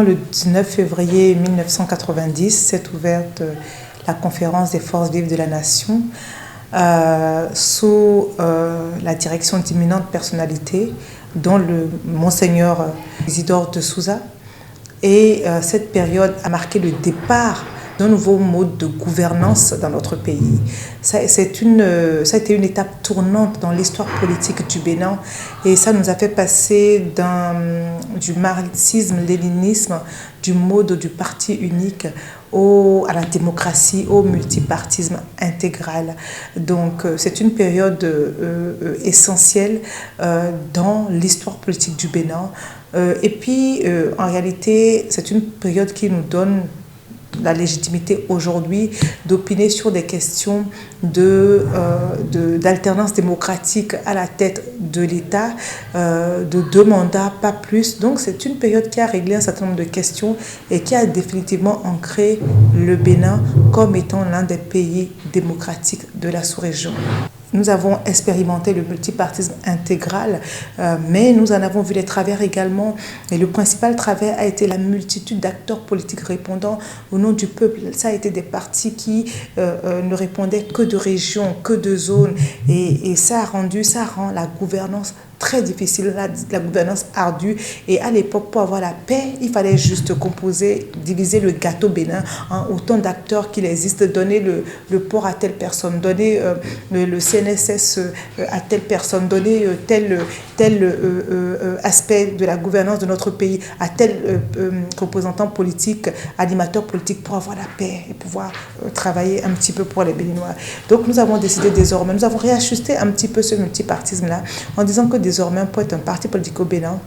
Le 19 février 1990 s'est ouverte la conférence des forces vives de la nation sous la direction d'éminentes personnalités, dont le Monseigneur Isidore de Souza. Et cette période a marqué le départ d'un nouveau mode de gouvernance dans notre pays. Ça a été une étape tournante dans l'histoire politique du Bénin et ça nous a fait passer du marxisme, léninisme, du mode du parti unique à la démocratie, au multipartisme intégral. Donc c'est une période essentielle dans l'histoire politique du Bénin. Et puis en réalité, c'est une période qui nous donne la légitimité aujourd'hui d'opiner sur des questions d'alternance démocratique à la tête de l'État, de 2 mandats, pas plus. Donc c'est une période qui a réglé un certain nombre de questions et qui a définitivement ancré le Bénin comme étant l'un des pays démocratiques de la sous-région. Nous avons expérimenté le multipartisme intégral, mais nous en avons vu les travers également. Et le principal travers a été la multitude d'acteurs politiques répondant au nom du peuple. Ça a été des partis qui ne répondaient que de régions, que de zones. Et ça rend la gouvernance très difficile, la gouvernance ardue. Et à l'époque, pour avoir la paix, il fallait juste diviser le gâteau bénin en autant d'acteurs qu'il existe, donner le port à telle personne, donner le CNSS à telle personne, donner tel aspect de la gouvernance de notre pays à tel représentant politique, animateur politique pour avoir la paix et pouvoir travailler un petit peu pour les Béninois. Donc nous avons décidé désormais, nous avons réajusté un petit peu ce multipartisme-là en disant que désormais, pour être un parti politique au Bénin,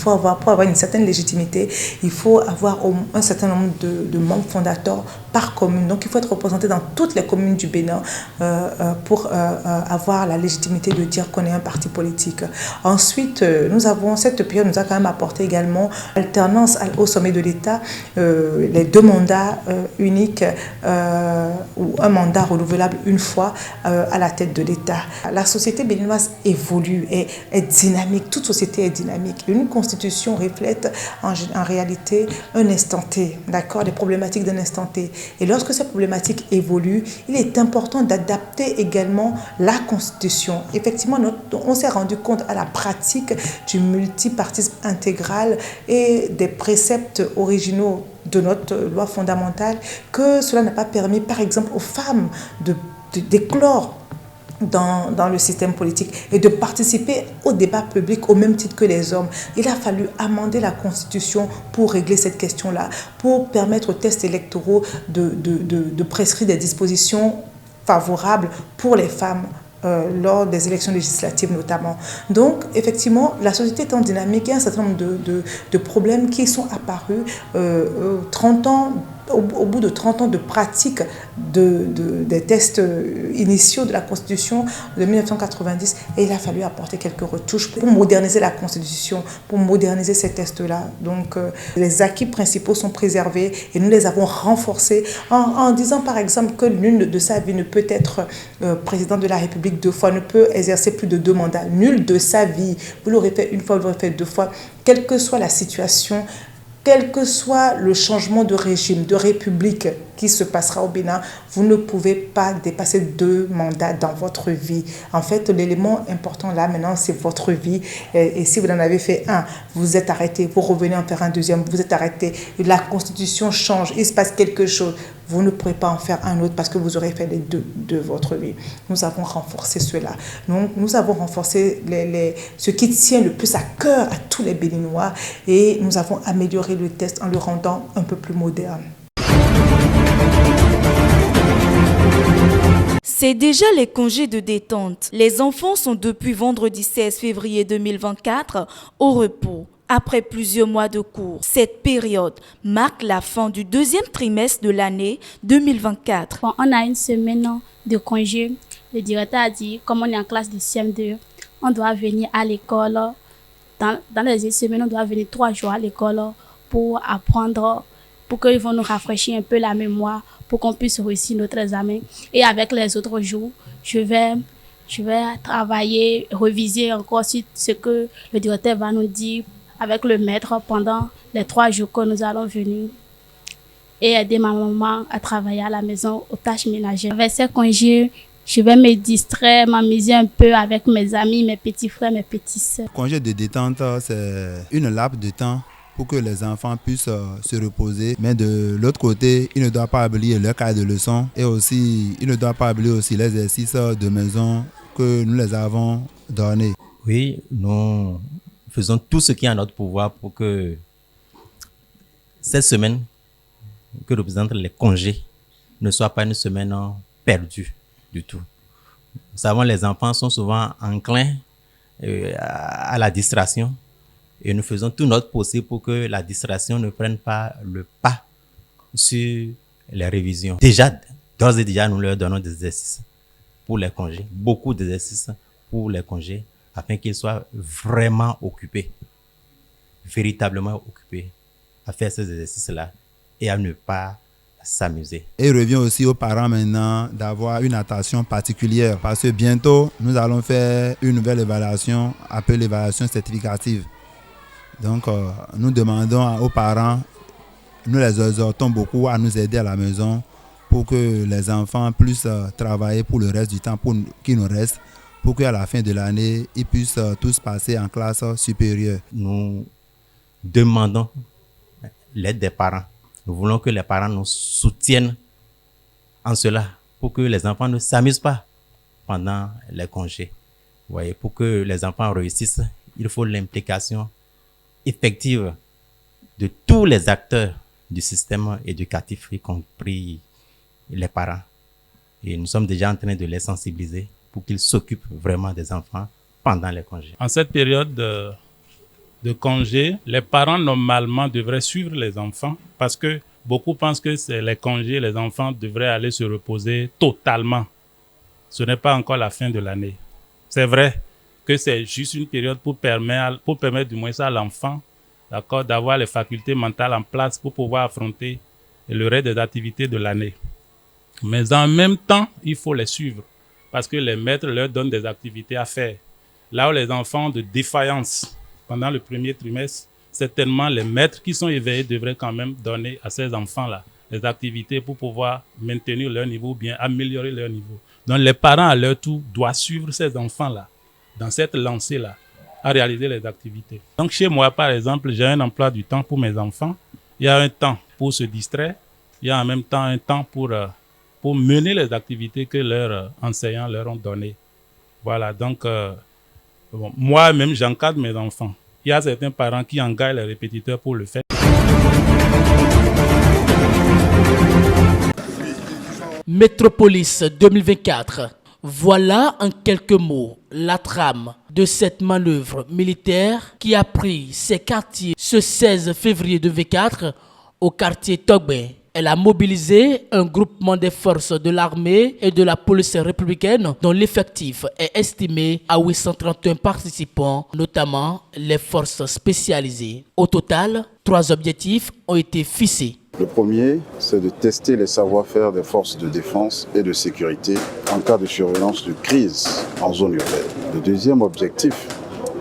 pour avoir une certaine légitimité, il faut avoir un certain nombre de membres fondateurs par commune. Donc, il faut être représenté dans toutes les communes du Bénin pour avoir la légitimité de dire qu'on est un parti politique. Ensuite, cette période nous a quand même apporté également l'alternance au sommet de l'État, les 2 mandats uniques ou un mandat renouvelable une fois à la tête de l'État. La société béninoise évolue, est dynamique. Toute société est dynamique. Une constitution reflète en réalité un instant T, d'accord, les problématiques d'un instant T. Et lorsque ces problématiques évoluent, il est important d'adapter également la constitution. Effectivement, on s'est rendu compte à la pratique du multipartisme intégral et des préceptes originaux de notre loi fondamentale que cela n'a pas permis, par exemple, aux femmes d'éclore dans le système politique et de participer au débat public au même titre que les hommes. Il a fallu amender la Constitution pour régler cette question-là, pour permettre aux tests électoraux de prescrire des dispositions favorables pour les femmes lors des élections législatives notamment. Donc, effectivement, la société est en dynamique, il y a un certain nombre de problèmes qui sont apparus 30 ans. Au bout de 30 ans de pratique des tests initiaux de la Constitution de 1990, et il a fallu apporter quelques retouches pour moderniser la Constitution, pour moderniser ces tests-là. Donc, les acquis principaux sont préservés et nous les avons renforcés en disant par exemple que nul de sa vie ne peut être président de la République 2 fois, ne peut exercer plus de 2 mandats. Nul de sa vie. Vous l'aurez fait une fois, vous l'aurez fait 2 fois, quelle que soit la situation, quel que soit le changement de régime, de république qui se passera au Bénin, vous ne pouvez pas dépasser 2 mandats dans votre vie. En fait, l'élément important là maintenant, c'est votre vie. Et si vous en avez fait un, vous êtes arrêté, vous revenez en faire un deuxième, vous êtes arrêté. La Constitution change, il se passe quelque chose. Vous ne pourrez pas en faire un autre parce que vous aurez fait les 2 de votre vie. Nous avons renforcé cela. Donc, nous avons renforcé ce qui tient le plus à cœur à tous les Béninois et nous avons amélioré le test en le rendant un peu plus moderne. C'est déjà les congés de détente. Les enfants sont depuis vendredi 16 février 2024 au repos. Après plusieurs mois de cours, cette période marque la fin du 2e trimestre de l'année 2024. Bon, on a une semaine de congé. Le directeur a dit, comme on est en classe de CM2, on doit venir à l'école. Dans les semaines, on doit venir 3 jours à l'école pour apprendre, pour qu'ils vont nous rafraîchir un peu la mémoire, pour qu'on puisse réussir notre examen. Et avec les autres jours, je vais travailler, réviser encore ce que le directeur va nous dire avec le maître pendant les 3 jours que nous allons venir et aider ma maman à travailler à la maison aux tâches ménagères. Avec ces congés, je vais me distraire, m'amuser un peu avec mes amis, mes petits frères, mes petites sœurs. Congé de détente, c'est une laps de temps pour que les enfants puissent se reposer. Mais de l'autre côté, ils ne doivent pas oublier leur cahier de leçons et aussi, ils ne doivent pas oublier aussi l'exercice de maison que nous les avons donné. Oui, nous faisons tout ce qui est en notre pouvoir pour que cette semaine que représentent les congés ne soit pas une semaine perdue du tout. Nous savons que les enfants sont souvent enclins à la distraction et nous faisons tout notre possible pour que la distraction ne prenne pas le pas sur les révisions. Déjà, d'ores et déjà, nous leur donnons des exercices pour les congés, beaucoup d'exercices pour les congés, afin qu'ils soient vraiment occupés, véritablement occupés à faire ces exercices-là et à ne pas s'amuser. Et il revient aussi aux parents maintenant d'avoir une attention particulière parce que bientôt, nous allons faire une nouvelle évaluation appelée l'évaluation certificative. Donc, nous demandons aux parents, nous les exhortons beaucoup à nous aider à la maison pour que les enfants puissent travailler pour le reste du temps qui nous reste, pour qu'à la fin de l'année, ils puissent tous passer en classe supérieure. Nous demandons l'aide des parents. Nous voulons que les parents nous soutiennent en cela pour que les enfants ne s'amusent pas pendant les congés. Vous voyez, pour que les enfants réussissent, il faut l'implication effective de tous les acteurs du système éducatif, y compris les parents. Et nous sommes déjà en train de les sensibiliser pour qu'ils s'occupent vraiment des enfants pendant les congés. En cette période de congés, les parents normalement devraient suivre les enfants parce que beaucoup pensent que c'est les congés, les enfants devraient aller se reposer totalement. Ce n'est pas encore la fin de l'année. C'est vrai que c'est juste une période pour permettre du moins à l'enfant, d'accord, d'avoir les facultés mentales en place pour pouvoir affronter le reste des activités de l'année. Mais en même temps, il faut les suivre parce que les maîtres leur donnent des activités à faire. Là où les enfants ont de défaillance pendant le premier trimestre, certainement les maîtres qui sont éveillés devraient quand même donner à ces enfants-là des activités pour pouvoir maintenir leur niveau ou bien améliorer leur niveau. Donc les parents à leur tour doivent suivre ces enfants-là dans cette lancée-là à réaliser les activités. Donc chez moi, par exemple, j'ai un emploi du temps pour mes enfants. Il y a un temps pour se distraire. Il y a en même temps un temps pour mener les activités que leurs enseignants leur ont données. Voilà, donc moi-même, j'encadre mes enfants. Il y a certains parents qui engagent les répétiteurs pour le faire. Métropolis 2024. Voilà en quelques mots la trame de cette manœuvre militaire qui a pris ses quartiers ce 16 février 2024 au quartier Togbe. Elle a mobilisé un groupement des forces de l'armée et de la police républicaine dont l'effectif est estimé à 831 participants, notamment les forces spécialisées. Au total, 3 objectifs ont été fixés. Le premier, c'est de tester les savoir-faire des forces de défense et de sécurité en cas de survenance de crise en zone urbaine. Le deuxième objectif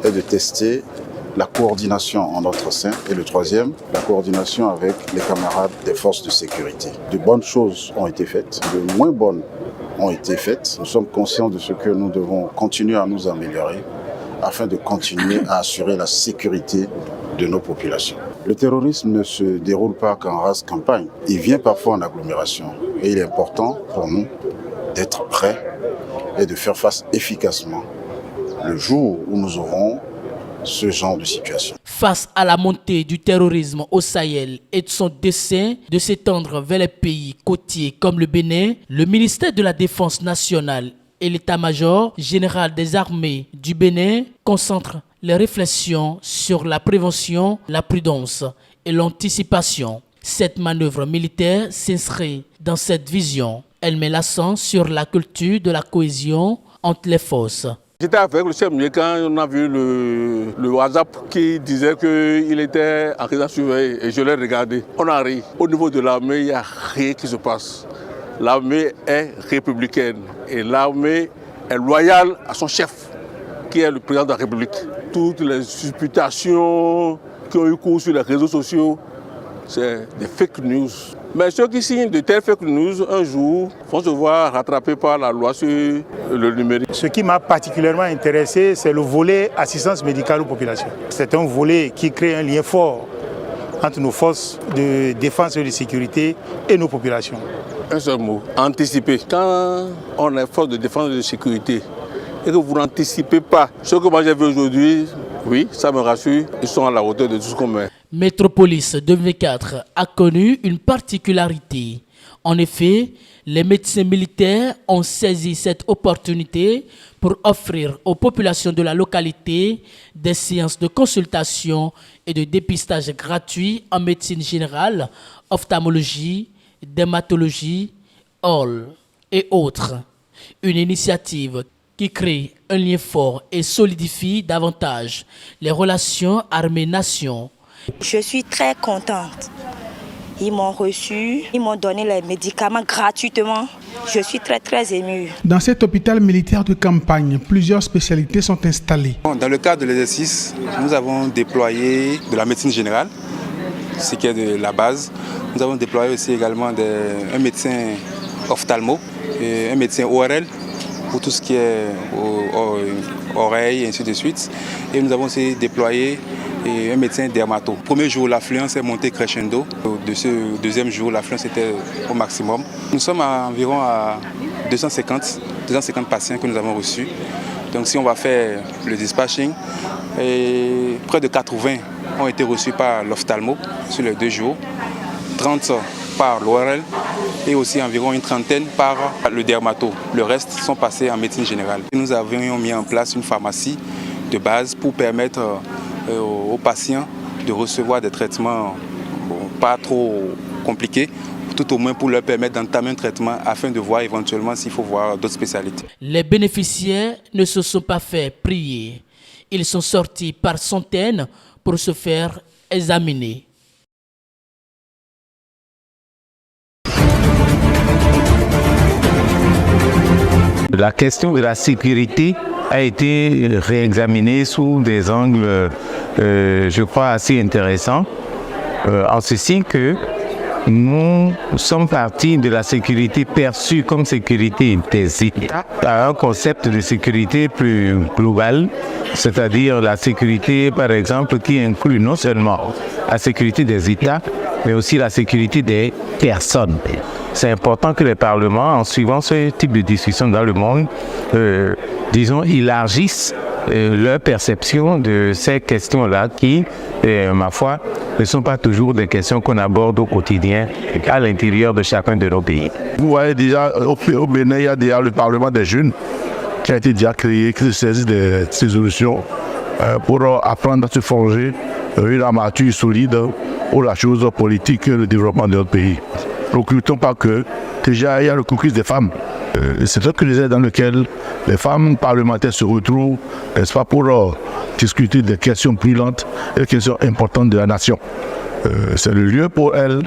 est de tester la coordination en notre sein. Et le troisième, la coordination avec les camarades des forces de sécurité. De bonnes choses ont été faites, de moins bonnes ont été faites. Nous sommes conscients de ce que nous devons continuer à nous améliorer afin de continuer à assurer la sécurité de nos populations. Le terrorisme ne se déroule pas qu'en race campagne. Il vient parfois en agglomération. Et il est important pour nous d'être prêts et de faire face efficacement le jour où nous aurons ce genre de situation. Face à la montée du terrorisme au Sahel et de son dessein de s'étendre vers les pays côtiers comme le Bénin, le ministère de la Défense nationale et l'état-major général des armées du Bénin concentrent les réflexions sur la prévention, la prudence et l'anticipation. Cette manœuvre militaire s'inscrit dans cette vision. Elle met l'accent sur la culture de la cohésion entre les forces. J'étais avec le chef quand on a vu le WhatsApp qui disait qu'il était en résidence surveillée et je l'ai regardé. On a ri. Au niveau de l'armée, il n'y a rien qui se passe. L'armée est républicaine et l'armée est loyale à son chef, qui est le président de la République. Toutes les supputations qui ont eu cours sur les réseaux sociaux, c'est des fake news. Mais ceux qui signent de telles fake news, un jour, vont se voir rattrapés par la loi sur le numérique. Ce qui m'a particulièrement intéressé, c'est le volet assistance médicale aux populations. C'est un volet qui crée un lien fort entre nos forces de défense et de sécurité et nos populations. Un seul mot, anticiper. Quand on est force de défense et de sécurité et que vous n'anticipez pas ce que moi j'ai vu aujourd'hui, oui, ça me rassure, ils sont à la hauteur de tout ce qu'on met. Métropolis 2004 a connu une particularité. En effet, les médecins militaires ont saisi cette opportunité pour offrir aux populations de la localité des séances de consultation et de dépistage gratuits en médecine générale, ophtalmologie, dermatologie, ORL et autres. Une initiative qui crée un lien fort et solidifie davantage les relations armée-nation. Je suis très contente. Ils m'ont reçu, ils m'ont donné les médicaments gratuitement. Je suis très émue. Dans cet hôpital militaire de campagne, plusieurs spécialités sont installées. Dans le cadre de l'exercice, nous avons déployé de la médecine générale, ce qui est de la base. Nous avons déployé aussi également un médecin ophtalmo, et un médecin ORL pour tout ce qui est oreilles et ainsi de suite. Et nous avons aussi déployé un médecin dermato. Premier jour, l'affluence est montée crescendo. De ce deuxième jour, l'affluence était au maximum. Nous sommes environ à 250 patients que nous avons reçus. Donc si on va faire le dispatching, et près de 80 ont été reçus par l'ophtalmo sur les 2 jours, 30 par l'ORL et aussi environ une trentaine par le dermato. Le reste sont passés en médecine générale. Nous avions mis en place une pharmacie de base pour permettre aux patients de recevoir des traitements pas trop compliqués, tout au moins pour leur permettre d'entamer un traitement afin de voir éventuellement s'il faut voir d'autres spécialités. Les bénéficiaires ne se sont pas fait prier. Ils sont sortis par centaines pour se faire examiner. La question de la sécurité a été réexaminée sous des angles, je crois, assez intéressants, en ceci que nous sommes partis de la sécurité perçue comme sécurité des États à un concept de sécurité plus global, c'est-à-dire la sécurité, par exemple, qui inclut non seulement la sécurité des États, mais aussi la sécurité des personnes. C'est important que les parlements, en suivant ce type de discussion dans le monde, disons, élargissent leur perception de ces questions-là qui, ma foi, ne sont pas toujours des questions qu'on aborde au quotidien à l'intérieur de chacun de nos pays. Vous voyez déjà, au Bénin, il y a déjà le Parlement des jeunes qui a été déjà créé, qui se saisit de ces solutions pour apprendre à se forger une armature solide pour la chose politique et le développement de notre pays. Recrutons pas que, déjà il y a le caucus des femmes. C'est un critère dans lequel les femmes parlementaires se retrouvent, n'est-ce pas, pour discuter des questions brûlantes et des questions importantes de la nation. C'est le lieu pour elles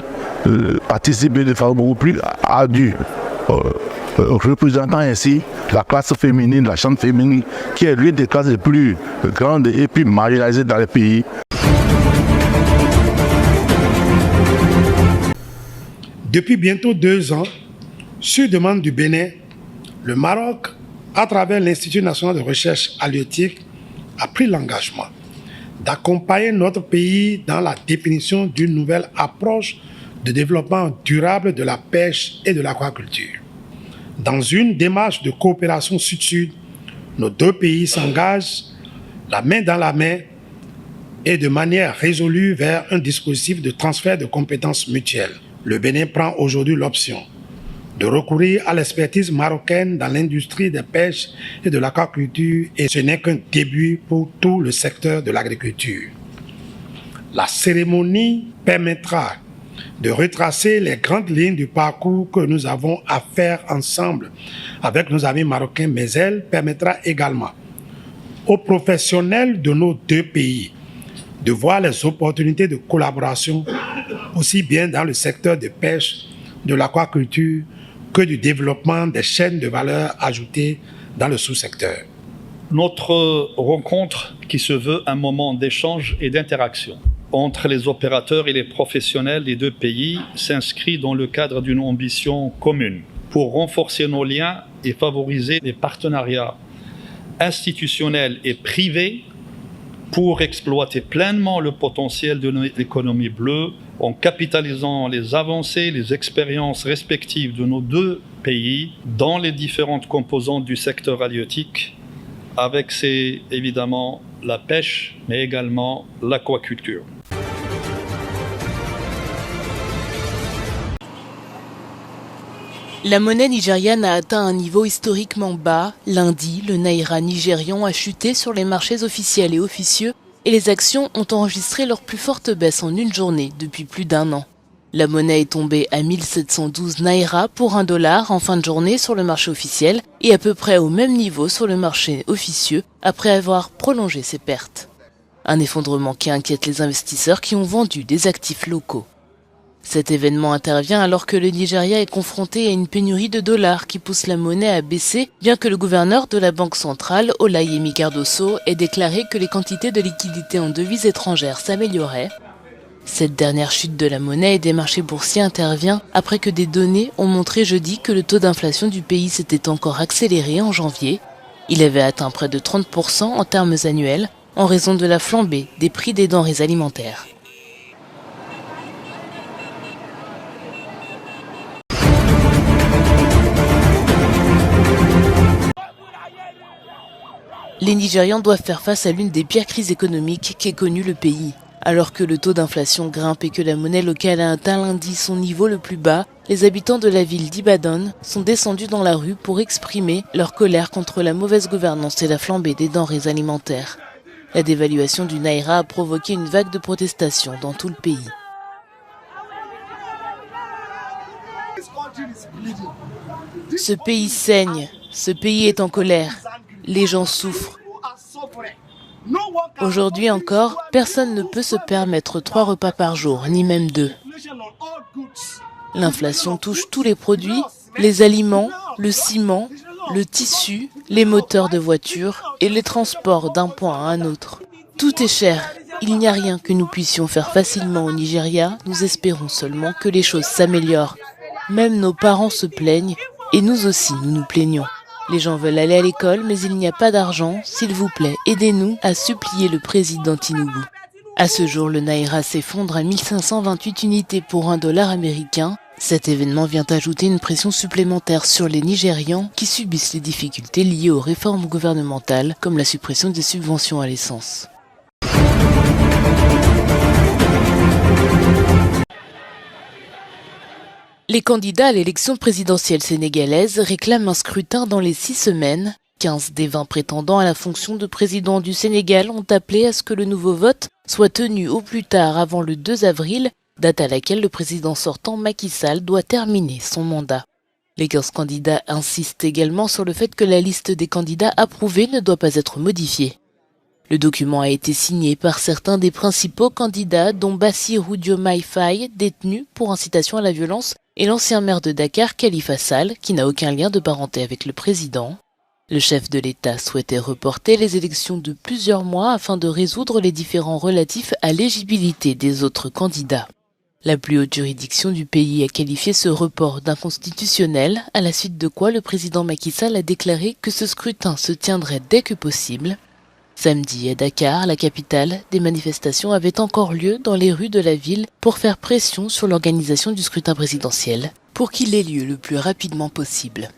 de participer de façon beaucoup plus ardue, représentant ainsi la classe féminine, la chambre féminine, qui est l'une des classes les plus grandes et plus marginalisées dans les pays. Depuis bientôt 2 ans, sur demande du Bénin, le Maroc, à travers l'Institut national de recherche halieutique, a pris l'engagement d'accompagner notre pays dans la définition d'une nouvelle approche de développement durable de la pêche et de l'aquaculture. Dans une démarche de coopération sud-sud, nos 2 pays s'engagent la main dans la main et de manière résolue vers un dispositif de transfert de compétences mutuelles. Le Bénin prend aujourd'hui l'option de recourir à l'expertise marocaine dans l'industrie des pêches et de l'aquaculture, et ce n'est qu'un début pour tout le secteur de l'agriculture. La cérémonie permettra de retracer les grandes lignes du parcours que nous avons à faire ensemble avec nos amis marocains, mais elle permettra également aux professionnels de nos 2 pays de voir les opportunités de collaboration aussi bien dans le secteur de pêche, de l'aquaculture que du développement des chaînes de valeur ajoutée dans le sous-secteur. Notre rencontre qui se veut un moment d'échange et d'interaction entre les opérateurs et les professionnels des deux pays s'inscrit dans le cadre d'une ambition commune pour renforcer nos liens et favoriser les partenariats institutionnels et privés pour exploiter pleinement le potentiel de l'économie bleue en capitalisant les avancées, les expériences respectives de nos deux pays dans les différentes composantes du secteur halieutique, avec évidemment la pêche, mais également l'aquaculture. La monnaie nigériane a atteint un niveau historiquement bas. Lundi, le naira nigérian a chuté sur les marchés officiels et officieux et les actions ont enregistré leur plus forte baisse en une journée depuis plus d'un an. La monnaie est tombée à 1712 naira pour $1 en fin de journée sur le marché officiel et à peu près au même niveau sur le marché officieux après avoir prolongé ses pertes. Un effondrement qui inquiète les investisseurs qui ont vendu des actifs locaux. Cet événement intervient alors que le Nigeria est confronté à une pénurie de dollars qui pousse la monnaie à baisser, bien que le gouverneur de la Banque centrale, Olayemi Cardoso, ait déclaré que les quantités de liquidités en devises étrangères s'amélioraient. Cette dernière chute de la monnaie et des marchés boursiers intervient après que des données ont montré jeudi que le taux d'inflation du pays s'était encore accéléré en janvier. Il avait atteint près de 30% en termes annuels en raison de la flambée des prix des denrées alimentaires. Les Nigérians doivent faire face à l'une des pires crises économiques qu'ait connue le pays. Alors que le taux d'inflation grimpe et que la monnaie locale a atteint lundi son niveau le plus bas, les habitants de la ville d'Ibadan sont descendus dans la rue pour exprimer leur colère contre la mauvaise gouvernance et la flambée des denrées alimentaires. La dévaluation du naira a provoqué une vague de protestations dans tout le pays. Ce pays saigne, ce pays est en colère. Les gens souffrent. Aujourd'hui encore, personne ne peut se permettre 3 repas par jour, ni même 2. L'inflation touche tous les produits, les aliments, le ciment, le tissu, les moteurs de voitures et les transports d'un point à un autre. Tout est cher. Il n'y a rien que nous puissions faire facilement au Nigeria. Nous espérons seulement que les choses s'améliorent. Même nos parents se plaignent et nous aussi nous nous plaignons. Les gens veulent aller à l'école, mais il n'y a pas d'argent. S'il vous plaît, aidez-nous à supplier le président Tinubu. À ce jour, le naira s'effondre à 1528 unités pour $1 américain. Cet événement vient ajouter une pression supplémentaire sur les Nigérians qui subissent les difficultés liées aux réformes gouvernementales, comme la suppression des subventions à l'essence. Les candidats à l'élection présidentielle sénégalaise réclament un scrutin dans les 6 semaines. 15 des 20 prétendants à la fonction de président du Sénégal ont appelé à ce que le nouveau vote soit tenu au plus tard avant le 2 avril, date à laquelle le président sortant Macky Sall doit terminer son mandat. Les 15 candidats insistent également sur le fait que la liste des candidats approuvés ne doit pas être modifiée. Le document a été signé par certains des principaux candidats, dont Bassirou Diomaye Faye, détenu pour incitation à la violence, et l'ancien maire de Dakar, Khalifa Sall, qui n'a aucun lien de parenté avec le président. Le chef de l'État souhaitait reporter les élections de plusieurs mois afin de résoudre les différends relatifs à l'éligibilité des autres candidats. La plus haute juridiction du pays a qualifié ce report d'inconstitutionnel, à la suite de quoi le président Macky Sall a déclaré que ce scrutin se tiendrait dès que possible. Samedi, à Dakar, la capitale, des manifestations avaient encore lieu dans les rues de la ville pour faire pression sur l'organisation du scrutin présidentiel, pour qu'il ait lieu le plus rapidement possible.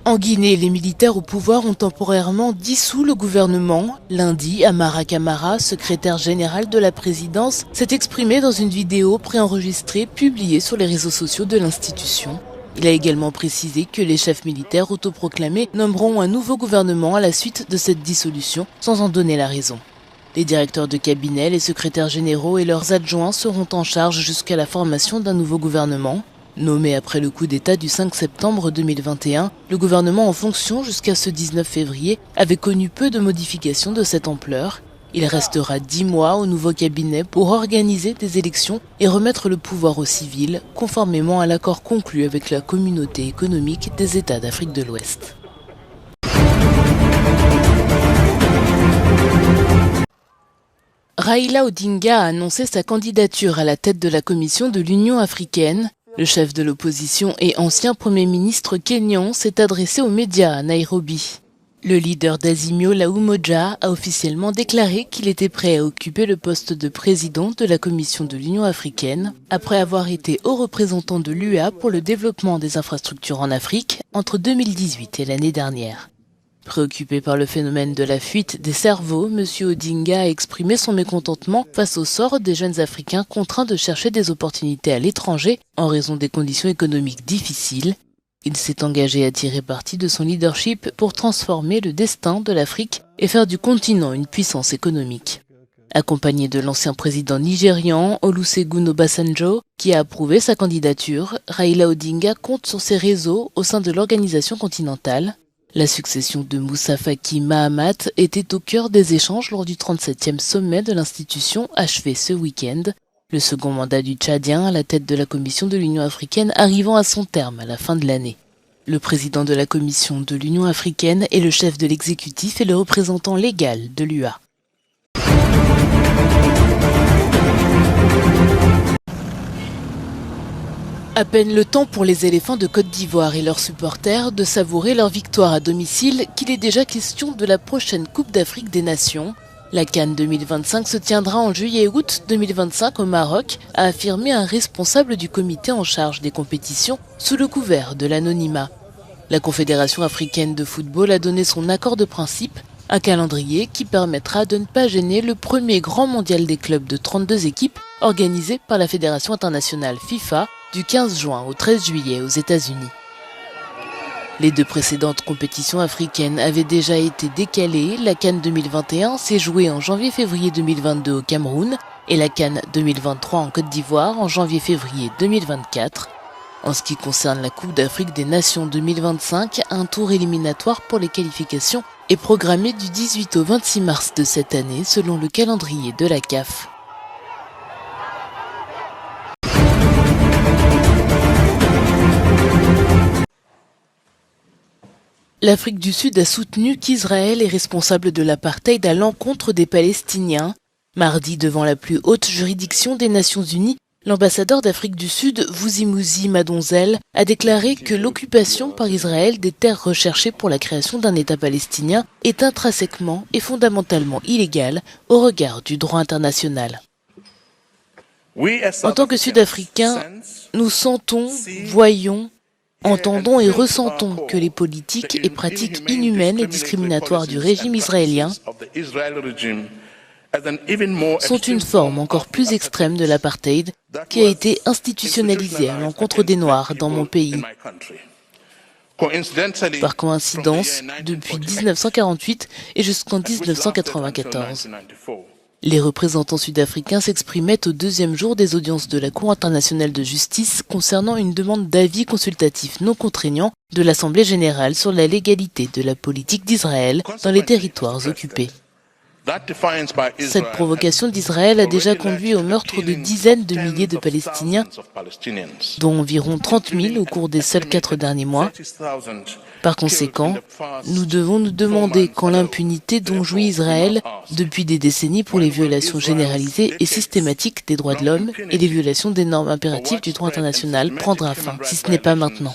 En Guinée, les militaires au pouvoir ont temporairement dissous le gouvernement. Lundi, Amara Camara, secrétaire général de la présidence, s'est exprimé dans une vidéo préenregistrée publiée sur les réseaux sociaux de l'institution. Il a également précisé que les chefs militaires autoproclamés nommeront un nouveau gouvernement à la suite de cette dissolution, sans en donner la raison. Les directeurs de cabinet, les secrétaires généraux et leurs adjoints seront en charge jusqu'à la formation d'un nouveau gouvernement. Nommé après le coup d'État du 5 septembre 2021, le gouvernement en fonction jusqu'à ce 19 février avait connu peu de modifications de cette ampleur. Il restera 10 mois au nouveau cabinet pour organiser des élections et remettre le pouvoir aux civils, conformément à l'accord conclu avec la communauté économique des États d'Afrique de l'Ouest. Raila Odinga a annoncé sa candidature à la tête de la Commission de l'Union africaine. Le chef de l'opposition et ancien Premier ministre kényan s'est adressé aux médias à Nairobi. Le leader d'Azimio, la Umoja, a officiellement déclaré qu'il était prêt à occuper le poste de président de la Commission de l'Union africaine, après avoir été haut représentant de l'UA pour le développement des infrastructures en Afrique entre 2018 et l'année dernière. Préoccupé par le phénomène de la fuite des cerveaux, M. Odinga a exprimé son mécontentement face au sort des jeunes Africains contraints de chercher des opportunités à l'étranger en raison des conditions économiques difficiles. Il s'est engagé à tirer parti de son leadership pour transformer le destin de l'Afrique et faire du continent une puissance économique. Accompagné de l'ancien président nigérian Olusegun Obasanjo, qui a approuvé sa candidature, Raila Odinga compte sur ses réseaux au sein de l'organisation continentale. La succession de Moussa Faki Mahamat était au cœur des échanges lors du 37e sommet de l'institution achevé ce week-end. Le second mandat du Tchadien à la tête de la Commission de l'Union africaine arrivant à son terme à la fin de l'année. Le président de la Commission de l'Union africaine est le chef de l'exécutif et le représentant légal de l'UA. À peine le temps pour les éléphants de Côte d'Ivoire et leurs supporters de savourer leur victoire à domicile qu'il est déjà question de la prochaine Coupe d'Afrique des Nations. La CAN 2025 se tiendra en juillet et août 2025 au Maroc, a affirmé un responsable du comité en charge des compétitions sous le couvert de l'anonymat. La Confédération africaine de football a donné son accord de principe, un calendrier qui permettra de ne pas gêner le premier grand mondial des clubs de 32 équipes organisé par la Fédération internationale FIFA du 15 juin au 13 juillet aux États-Unis. Les deux précédentes compétitions africaines avaient déjà été décalées. La CAN 2021 s'est jouée en janvier-février 2022 au Cameroun et la CAN 2023 en Côte d'Ivoire en janvier-février 2024. En ce qui concerne la Coupe d'Afrique des Nations 2025, un tour éliminatoire pour les qualifications est programmé du 18 au 26 mars de cette année selon le calendrier de la CAF. L'Afrique du Sud a soutenu qu'Israël est responsable de l'apartheid à l'encontre des Palestiniens. Mardi, devant la plus haute juridiction des Nations Unies, l'ambassadeur d'Afrique du Sud, Vusi Madonzel, a déclaré que l'occupation par Israël des terres recherchées pour la création d'un État palestinien est intrinsèquement et fondamentalement illégale au regard du droit international. En tant que Sud-Africains, nous sentons, voyons, entendons et ressentons que les politiques et pratiques inhumaines et discriminatoires du régime israélien sont une forme encore plus extrême de l'apartheid qui a été institutionnalisée à l'encontre des Noirs dans mon pays. Par coïncidence, depuis 1948 et jusqu'en 1994. Les représentants sud-africains s'exprimaient au deuxième jour des audiences de la Cour internationale de justice concernant une demande d'avis consultatif non contraignant de l'Assemblée générale sur la légalité de la politique d'Israël dans les territoires occupés. Cette provocation d'Israël a déjà conduit au meurtre de dizaines de milliers de Palestiniens, dont environ 30 000 au cours des seuls 4 derniers mois. Par conséquent, nous devons nous demander quand l'impunité dont jouit Israël depuis des décennies pour les violations généralisées et systématiques des droits de l'homme et les violations des normes impératives du droit international prendra fin, si ce n'est pas maintenant.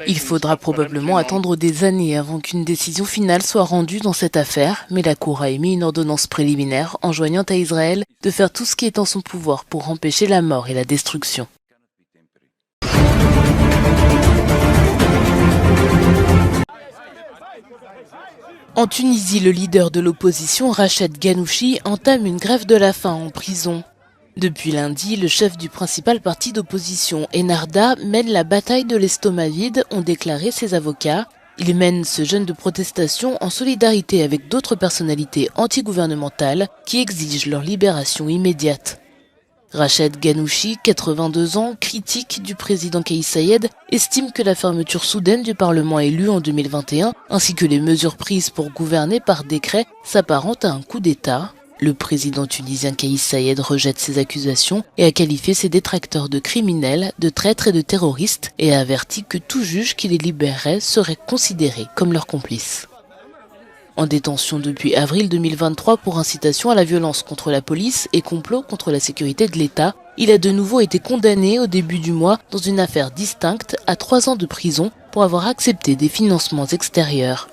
Il faudra probablement attendre des années avant qu'une décision finale soit rendue dans cette affaire, mais la Cour a émis une ordonnance préliminaire enjoignant à Israël de faire tout ce qui est en son pouvoir pour empêcher la mort et la destruction. En Tunisie, le leader de l'opposition, Rached Ghannouchi, entame une grève de la faim en prison. Depuis lundi, le chef du principal parti d'opposition, Ennahda, mène la bataille de l'estomac vide, ont déclaré ses avocats. Il mène ce jeûne de protestation en solidarité avec d'autres personnalités antigouvernementales qui exigent leur libération immédiate. Rached Ghannouchi, 82 ans, critique du président Kais Saied, estime que la fermeture soudaine du Parlement élu en 2021, ainsi que les mesures prises pour gouverner par décret, s'apparentent à un coup d'État. Le président tunisien Kais Saied rejette ces accusations et a qualifié ses détracteurs de criminels, de traîtres et de terroristes et a averti que tout juge qui les libérerait serait considéré comme leur complice. En détention depuis avril 2023 pour incitation à la violence contre la police et complot contre la sécurité de l'État, il a de nouveau été condamné au début du mois dans une affaire distincte à 3 ans de prison pour avoir accepté des financements extérieurs.